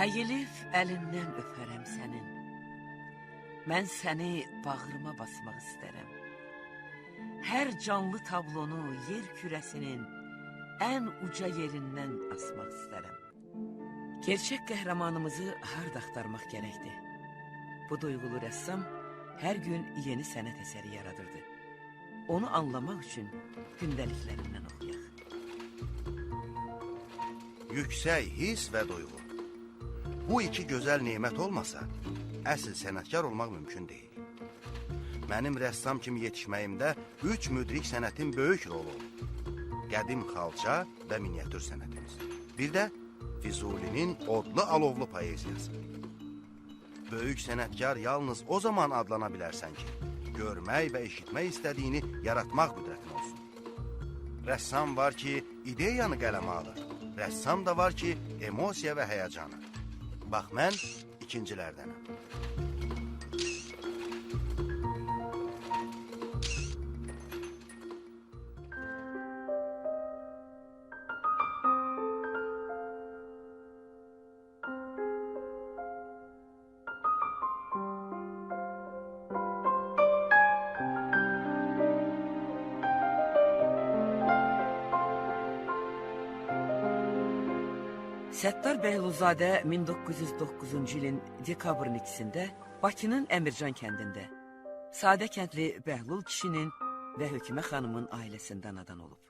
Əyilib əlindən öpərəm sənin. Mən səni bağrıma basmaq istərəm. Hər canlı tablonu yer kürəsinin ən uca yerindən asmaq istərəm. Gerçək qəhrəmanımızı harda axtarmaq gərəkdir? Bu duyğulu rəssam hər gün yeni sənət əsəri yaradırdı. Onu anlamaq üçün gündəliklərindən oxuyaq. Yüksək his və duyğu. Bu iki gözəl nemət olmasa, əsl sənətkar olmaq mümkün deyil. Mənim rəssam kimi yetişməyimdə 3 müdrik sənətin böyük rolu olub. Qədim xalça və miniatür sənətimiz. Bir də Füzulinin odlu alovlu poeziyası. Böyük sənətkar yalnız o zaman adlana bilərsən ki, görmək və eşitmək istədiyini yaratmaq qüdrətin olsun. Rəssam var ki, ideyanı qələmə alır. Rəssam da var ki, emosiya və həyəcanı. Bax, mən ikincilərdənəm. Səttar Bəhluzadə 1909-cu ilin dekabrın 2-sində Bakının Əmircan kəndində sadə kəndli Bəhlul kişinin və Hökümə xanımın ailəsindən anadan olub.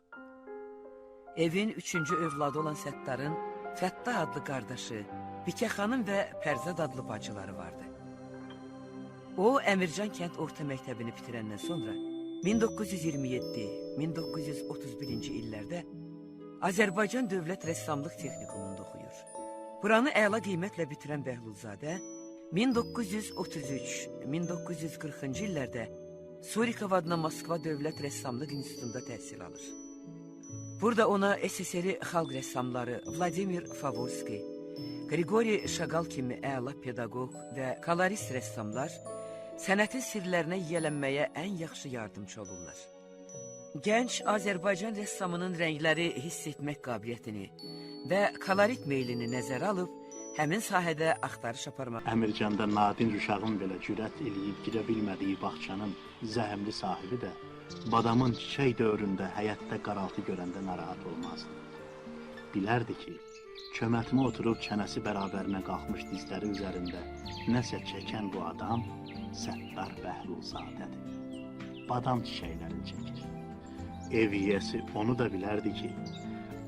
Evin 3-cü övladı olan Səttarın Fəttah adlı qardaşı, Bikə xanım və Pərzad adlı bacıları vardı. O, Əmircan kənd orta məktəbini bitirəndən sonra 1927-1931-ci illərdə Azərbaycan Dövlət Rəssamlıq Texnikumunda oxuyur. Buranı əla qiymətlə bitirən Bəhlulzadə 1933-1940-cı illərdə Surikov adına Moskva Dövlət Rəssamlıq İnstitutunda təhsil alır. Burada ona SSR xalq rəssamları Vladimir Favorski, Qriqori Şaqal kimi əla pedaqoq və kolorist rəssamlar sənətin sirlərinə yiyələnməyə ən yaxşı yardımcı olurlar. Gənc Azərbaycan rəssamının rəngləri hiss etmək qabiliyyətini və kolorit meylini nəzərə alıb, həmin sahədə axtarış aparmaq. Əmircanda nadin uşağın belə cürət eləyib girə bilmədiyi bağçanın zəhəmli sahibi də badamın çiçək dövründə həyətdə qaraltı görəndə narahat olmazdı. Bilərdi ki, çömətmə oturub çənəsi bərabərinə qalxmış dizləri üzərində nəsə çəkən bu adam Səttar Bəhlulzadədir. Badam çiçəklərini çəkir. Ev yiyəsi onu da bilərdi ki,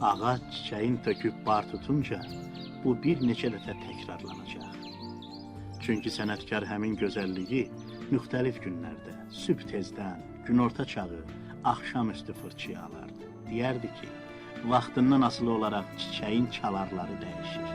ağac çiçəyin töküb bar tutunca bu bir neçə dəfə təkrarlanacaq. Çünki sənətkar həmin gözəlliyi müxtəlif günlərdə, sübh tezdən, günorta çağı, axşamüstü fırçaya alardı. Deyərdi ki, vaxtından asılı olaraq çiçəyin çalarları dəyişir.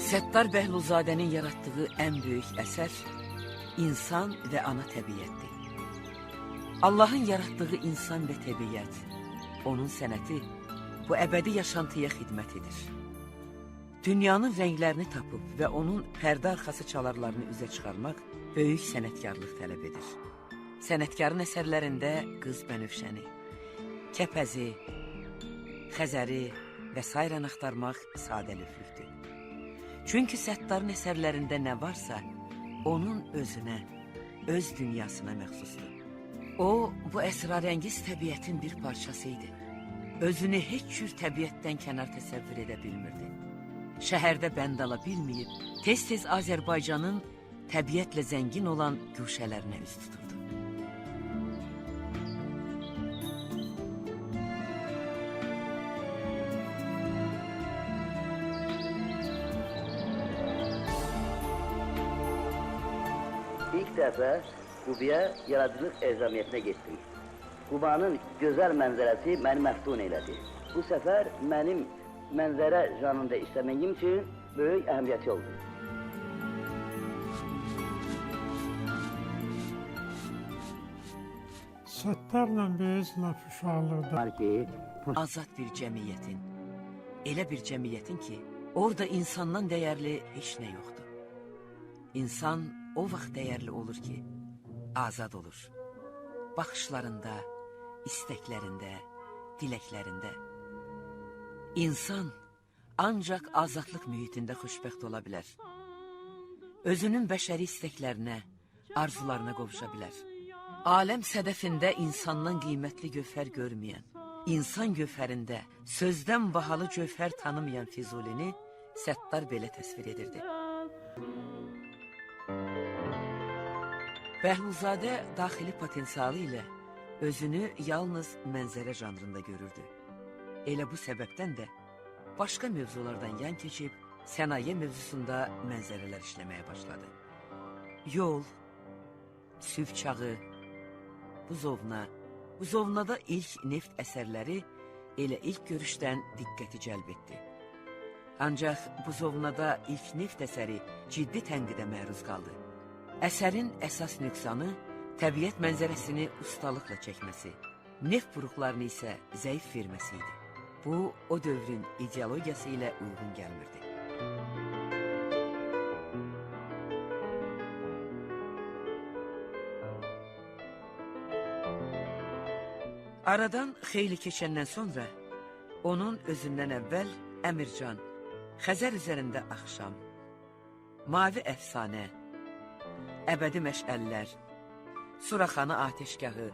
Səttar Bəhlulzadənin yaratdığı ən böyük əsər insan və ana təbiətdir. Allahın yaratdığı insan və təbiət, onun sənəti bu əbədi yaşantıya xidmət edir. Dünyanın rənglərini tapıb və onun pərdə arxası çalarlarını üzə çıxarmaq böyük sənətkarlıq tələb edir. Sənətkarın əsərlərində qız bənövşəni, kəpəzi, xəzəri və sairən axtarmaq sadəlövhlükdür. Çünki Səttarın əsərlərində nə varsa, onun özünə, öz dünyasına məxsusdur. O, bu əsrarəngiz təbiətin bir parçası idi. Özünü heç cür təbiətdən kənar təsəvvür edə bilmirdi. Şəhərdə bənd ala bilməyib, tez-tez Azərbaycanın təbiətlə zəngin olan güşələrinə üz tuturdu. İlk dəfə Qubaya yaradıcılıq əzəmiyyətinə getdim. Qubanın gözəl mənzərəsi məni məftun elədi. Bu səfər mənim mənzərə janrında işləməyim üçün böyük əhəmiyyəti oldu. Səttarla biz lap uşaqlıqda Var ki, Azad bir cəmiyyətin, elə bir cəmiyyətin ki, orada insandan dəyərli heç nə yoxdur. İnsan o vaxt dəyərli olur ki, azad olur. Baxışlarında, istəklərində, diləklərində. İnsan ancaq azadlıq mühitində xoşbəxt ola bilər. Özünün bəşəri istəklərinə, arzularına qovuşa bilər. Aləm sədəfində insandan qiymətli gövhər görməyən, insan gövhərində sözdən bahalı gövhər tanımayan Füzulini Səttar belə təsvir edirdi. Bəhlulzadə daxili potensialı ilə özünü yalnız mənzərə janrında görürdü. Elə bu səbəbdən də başqa mövzulardan yan keçib sənaye mövzusunda mənzərələr işləməyə başladı. Yol, sübh çağı, buzovnada ilk neft əsərləri elə ilk görüşdən diqqəti cəlb etdi. Ancaq buzovnada ilk neft əsəri ciddi tənqidə məruz qaldı. Əsərin əsas nöqsanı təbiət mənzərəsini ustalıqla çəkməsi, neft buruqlarını isə zəif verməsi idi. Bu, o dövrün ideologiyası ilə uyğun gəlmirdi. Aradan xeyli keçəndən sonra onun özündən əvvəl Əmircan, Xəzər üzərində axşam, Mavi əfsanə, Əbədi məşəllər, Suraxanı atəşgahı,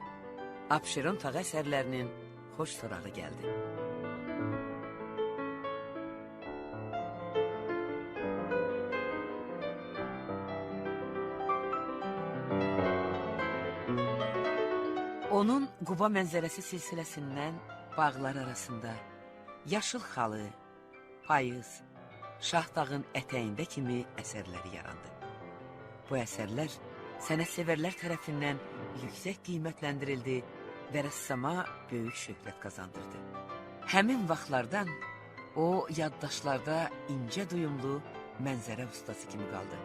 Abşeron tağı əsərlərinin xoş sorağı gəldi. Onun Quba mənzərəsi silsiləsindən bağlar arasında yaşıl xalı, payız, Şahdağın ətəyində kimi əsərləri yarandı. Bu əsərlər sənətsevərlər tərəfindən yüksək qiymətləndirildi və rəssama böyük şöhrət qazandırdı. Həmin vaxtlardan o yaddaşlarda incə duyumlu mənzərə ustası kimi qaldı.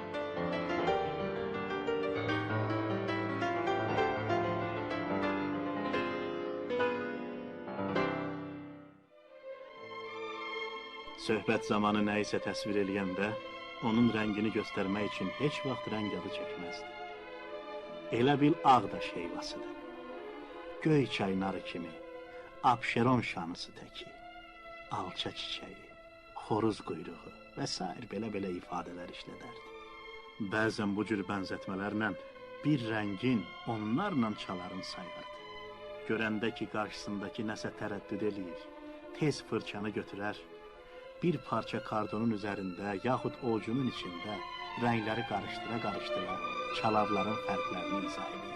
Söhbət zamanı nə isə təsvir eləyəndə, onun rəngini göstərmək üçün heç vaxt rəng adı çəkməzdi. Elə bil Ağdaş heyvasıdır. Göy çaynarı kimi, Abşeron şanısı təki, alça çiçəyi, xoruz quyruğu və s. belə ifadələr işlədərdi. Bəzən bu cür bənzətmələrlə bir rəngin onlarla çalarını sayardı. Görəndə ki, qarşısındakı nəsə tərəddüd eləyir, tez fırçanı götürər, bir parça kardonun üzərində yaxud ovucunun içində rəngləri qarışdıra çalarların fərqlərini izah edir.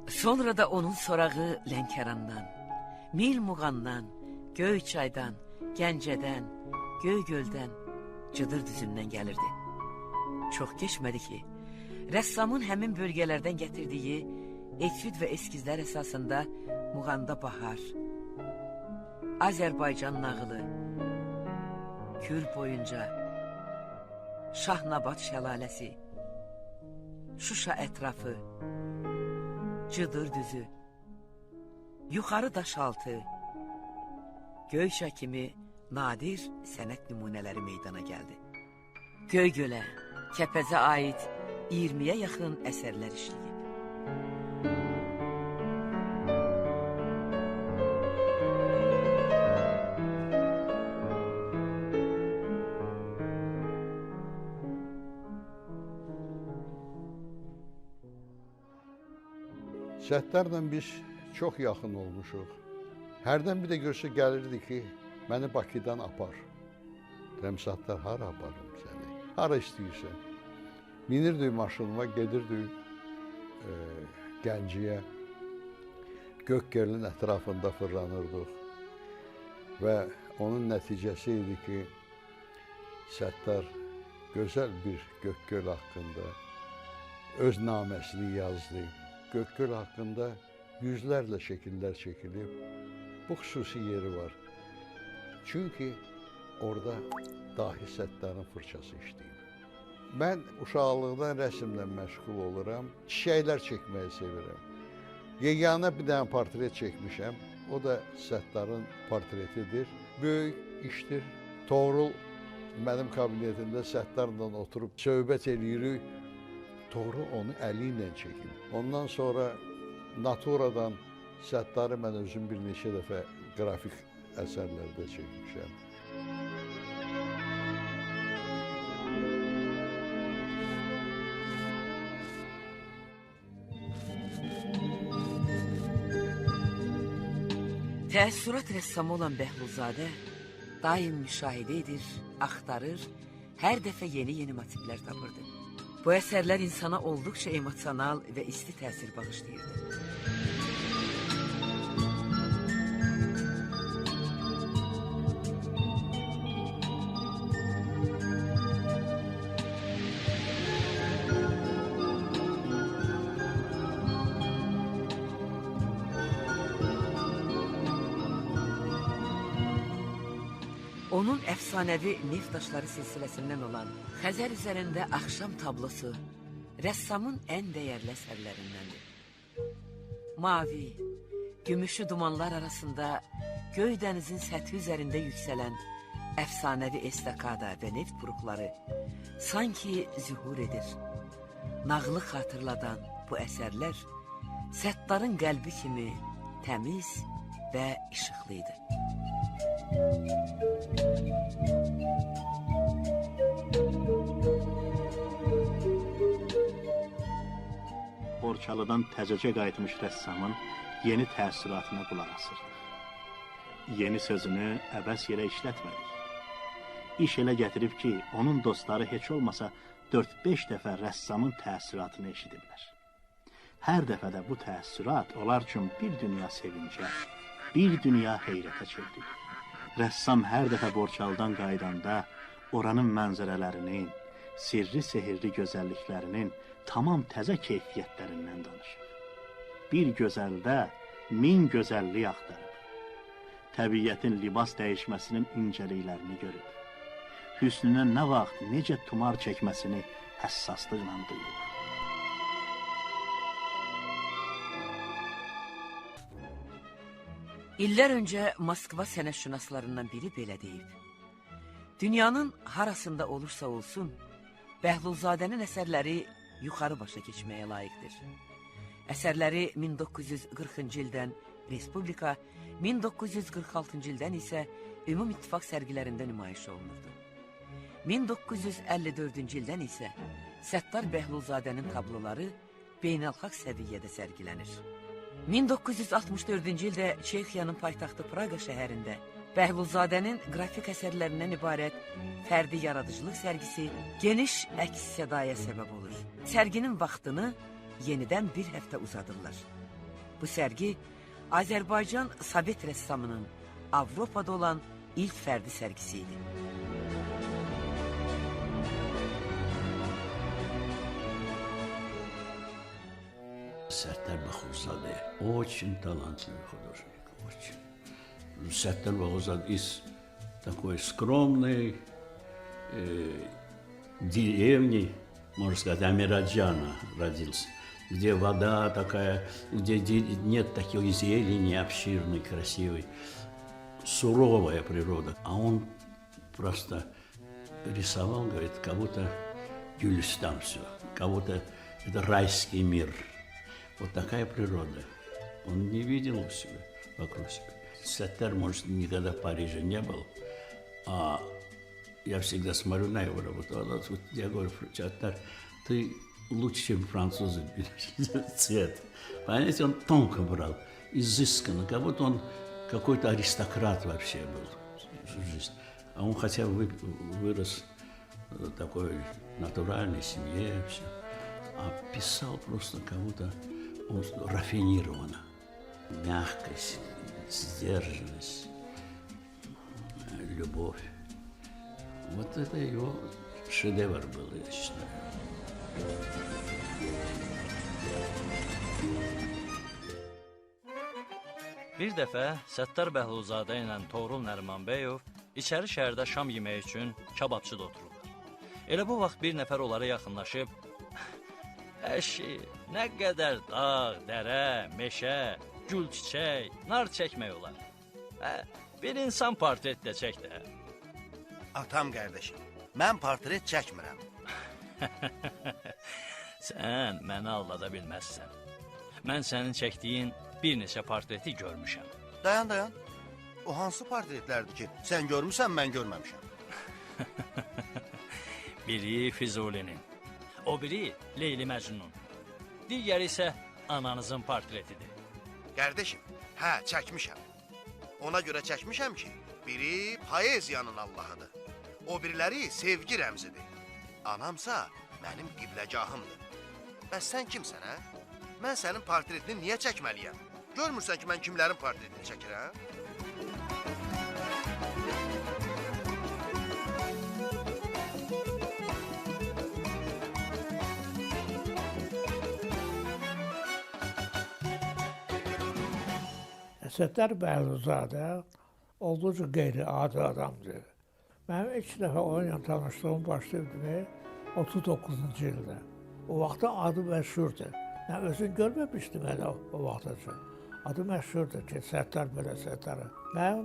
Sonra da onun sorağı Lənkərandan, Milmuğandan, Göyçaydan, Gəncədən, Göygöldən, Cıdır düzündən gəlirdi. Çox keçmədi ki, rəssamın həmin bölgələrdən gətirdiyi etüd və eskizlər əsasında Muğanda Bahar, Azərbaycan nağılı, Kür boyunca, Şahnabad şəlaləsi, Şuşa ətrafı, Cıdır düzü, Yuxarı Daşaltı, Göyşa kimi nadir sənət nümunələri meydana gəldi. Göygölə, Kəpəzə aid 20-yə yaxın əsərlər işləyib. Səttarla biz çox yaxın olmuşuq. Hərdən bir də görsə gəlirdi ki, məni Bakıdan apar. Deyirəm, Səttar, hara aparım səni? Hara istəyirsən? Minirdik maşınıma, gedirdik Gəncəyə. Gökgölün ətrafında fırlanırdıq. Və onun nəticəsi idi ki, Səttar gözəl bir Gökgöl haqqında öz naməsini yazdı. Gökgöl haqqında yüzlərlə şəkillər çəkilib. Bu xüsusi yeri var. Çünki orada dahi Səttarın fırçası işləyib. Mən uşaqlıqdan rəsmlə məşğul oluram. Çiçəklər çəkməyi sevirəm. Yeganə bir dənə portret çəkmişəm. O da Səttarın portretidir. Böyük işdir. Toğrul mənim kabinetimdə Səttarla oturub söhbət eləyirik. Toğrul onu əli ilə çəkib. Ondan sonra Naturadan Səttarı mən özüm bir neçə dəfə qrafik əsərlərdə çəkmişəm. Təəssürat rəssamı olan Bəhlulzadə daim müşahidə edir, axtarır, hər dəfə yeni motivlər tapırdı. Bu əsərlər insana olduqca emosional və isti təsir bağışlayırdı. Onun əfsanəvi Neft Daşları silsiləsindən olan Xəzər üzərində axşam tablosu rəssamın ən dəyərli əsərlərindəndir. Mavi, gümüşü dumanlar arasında göy dənizin səthi üzərində yüksələn əfsanəvi estakada və neft buruqları sanki zühur edir. Nağılı xatırladan bu əsərlər Səttarın qəlbi kimi təmiz və işıqlı idi. Borçalıdan təzəcə qayıtmış rəssamın yeni təəssüratına qulaq asırdıq. Yeni sözünü əbəs yerə işlətmədik. İş elə gətirib ki, onun dostları heç olmasa 4-5 dəfə rəssamın təəssüratını eşidiblər. Hər dəfədə bu təəssürat onlar üçün bir dünya sevincə, bir dünya heyrətə çevrilir. Rəssam hər dəfə Borçalıdan qaydanda oranın mənzərələrinin, sirri-sehirli gözəlliklərinin tamam təzə keyfiyyətlərindən danışır. Bir gözəldə 1000 gözəllik axtarıb. Təbiətin libas dəyişməsinin incəliklərini görüb. Hüsnünə nə vaxt, necə tumar çəkməsini həssaslıqla duyur. İllər öncə Moskva sənətşünaslarından biri belə deyib. Dünyanın harasında olursa olsun, Bəhlulzadənin əsərləri yuxarı başa keçməyə layiqdir. Əsərləri 1940-cı ildən Respublika, 1946-cı ildən isə Ümum İttifaq sərgilərində nümayiş olunurdu. 1954-cü ildən isə Səttar Bəhlulzadənin tabloları beynəlxalq səviyyədə sərgilənir. 1964-cü ildə Çexiyanın paytaxtı Praqa şəhərində Bəhlulzadənin qrafik əsərlərindən ibarət fərdi yaradıcılıq sərgisi geniş əks-sədaya səbəb olur. Sərginin vaxtını yenidən bir həftə uzadırlar. Bu sərgi Azərbaycan Sovet rəssamının Avropada olan ilk fərdi sərgisi idi. Саттар Бахузаде очень талантливый художник, очень. Саттар Бахузаде из такой скромной деревни, можно сказать, Амираджана родился, где вода такая, где нет такой зелени обширной, красивой, суровая природа. А он просто рисовал, говорит, как будто Гюльстан все, как будто это райский мир. Вот такая природа. Он не видел у себя, вокруг себя. Саттар, может, никогда в Париже не был, а я всегда смотрю на его работу. Вот я говорю, Саттар, ты лучше, чем французы, цвет. Понимаете, он тонко брал, изысканно, как будто он какой-то аристократ вообще был всю жизнь. А он хотя бы вырос в такой натуральной семье, все. А писал просто как будто рафинированно. Мягкость, сдержанность, любовь. Вот это его шедевр был, я считаю. Bir dəfə Səttar Bəhlulzadə ilə Toğrul Nərimanbəyov içəri şəhərdə şam yeməyi üçün kababçıda otururlar. Elə bu vaxt bir nəfər onlara yaxınlaşıb, əşi, nə qədər dağ, dərə, meşə, gül çiçək, nar çəkmək olar. Bir insan portret də çək də. Atam qardaşım, mən portret çəkmirəm. Sən məni aldada bilməzsən. Mən sənin çəkdiyin bir neçə portreti görmüşəm. Dayan. O hansı portretlərdir ki, sən görmüsən, mən görməmişəm? Biri Füzulinin, o biri Leyli Məcnun, digəri isə ananızın portretidir. Qardaşım, hə, çəkmişəm. Ona görə çəkmişəm ki, biri poeziyanın Allahıdır. O biriləri sevgi rəmzidir. Anamsa mənim qibləgahımdır. Bəs sən kimsən, hə? Mən sənin portretini niyə çəkməliyəm? Görmürsən ki, mən kimlərin portretini çəkirəm? Səttar Bəhlulzadə olduqca qeyri-adi adamdır. Mənim ilk dəfə onunla tanışdığım başlayıb 39-cu ildə. O vaxtda adı məşhurdur. Mən özüm görməmişdim hələ o vaxtaca. Adı məşhurdur ki, Səttar belə Səttarı. Mənim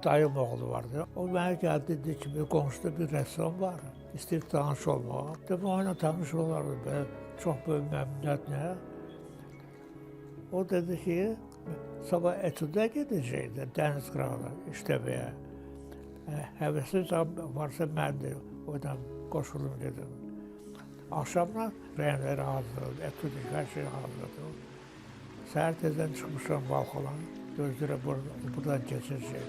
dayım oğlu vardı. O mənə gəldi, dedi ki, bir qonşuda bir rəssam var. İstəyir tanış olmağa. Dedim, onunla tanış olardı, belə çox böyük məmnuniyyətlə. O dedi ki, sabah etüdə gedəcəkdi, dəniz qırağına işləməyə. Həvəsi varsa mən də oradan qoşulum dedim. Axşamdan rəyənləri hazırladım, etüdük, hər şey hazırladım. Səhər tezdən çıxmışam balxolan, gözləyirəm buradan keçəcək.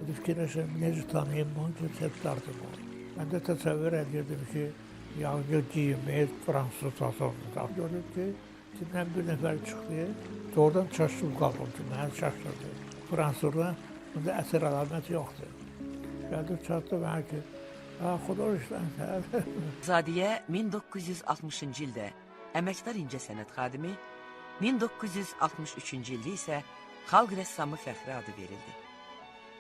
Fikirləşəm, necə tanıyım bunu, ki, Səttardır bu. Mən də təsəvvür edirdim ki, yağlı giyimi, fransız tasavvurda. Gördüm ki, içindən bir nəfər çıxdı, doğrudan çaşdım qaldım ki, mənə çaşdırdı. Fransızda bunda əsər əlamət yoxdur. Gəldim, çatdı mənə ki, xudojdan sən. Zadiyə 1960-cı ildə əməkdar incəsənət xadimi, 1963-cü ildə isə xalq rəssamı fəxri adı verildi.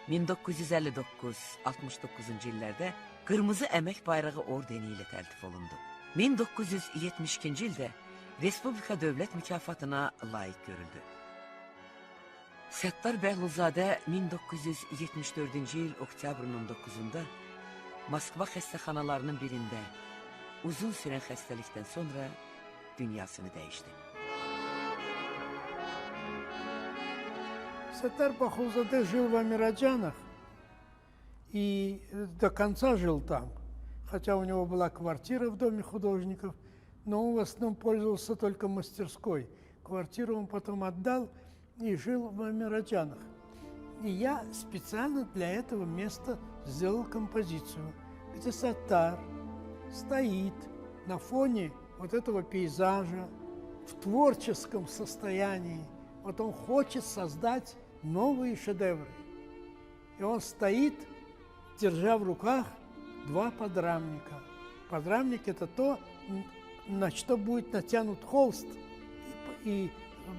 1959-69-cu illərdə Qırmızı Əmək Bayrağı ordeni ilə təltif olundu. 1972-ci ildə Respublika Dövlət mükafatına layiq görüldü. Səttar Bəhlulzadə 1974-cü il oktyabrın 19-da Moskva xəstəxanalarının birində uzun sürən xəstəlikdən sonra dünyasını dəyişdi. Саттар Бахулзаде жил в Амираджанах и до конца жил там. Хотя у него была квартира в Доме художников, но он в основном пользовался только мастерской. Квартиру он потом отдал и жил в Амираджанах. И я специально для этого места сделал композицию, где Саттар стоит на фоне вот этого пейзажа в творческом состоянии. Вот он хочет создать новые шедевры. И он стоит, держа в руках два подрамника. Подрамник – это то, на что будет натянут холст и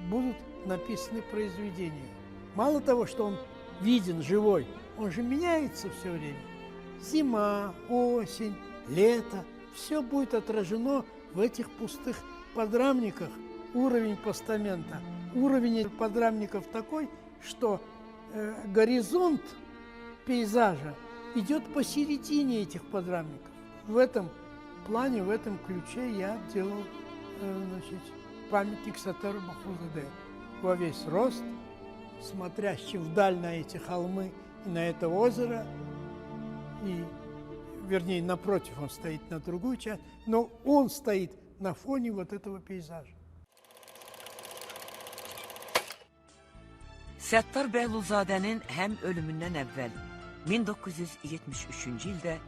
будут написаны произведения. Мало того, что он виден, живой, он же меняется все время. Зима, осень, лето – все будет отражено в этих пустых подрамниках. Уровень постамента, уровень подрамников такой, что горизонт пейзажа идет посередине этих подрамников. В этом плане, в этом ключе я делал памятник Саттару Бахулзаде во весь рост, смотрящий вдаль на эти холмы и на это озеро. И, вернее, напротив он стоит на другую часть, но он стоит на фоне вот этого пейзажа. Səttar Bəhlulzadənin həm ölümündən əvvəl 1973-cü ildə,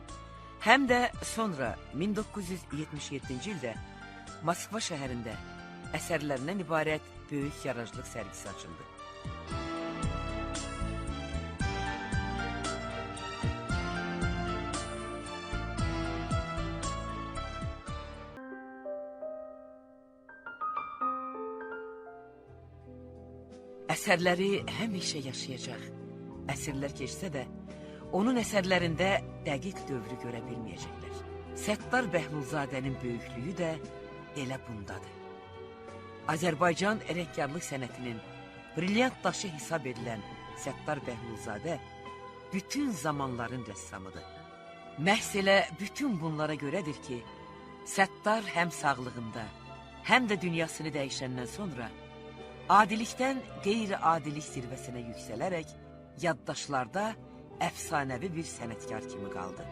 həm də sonra 1977-ci ildə Moskva şəhərində əsərlərindən ibarət böyük yaradıcılıq sərgisi açıldı. Əsərləri həmişə yaşayacaq. Əsrlər keçsə də, onun əsərlərində dəqiq dövrü görə bilməyəcəklər. Səttar Bəhlulzadənin böyüklüyü də elə bundadır. Azərbaycan rəngkarlıq sənətinin brilyant daşı hesab edilən Səttar Bəhlulzadə bütün zamanların rəssamıdır. Məhz elə bütün bunlara görədir ki, Səttar həm sağlığında, həm də dünyasını dəyişəndən sonra adilikdən qeyri-adilik zirvəsinə yüksələrək yaddaşlarda əfsanəvi bir sənətkar kimi qaldı.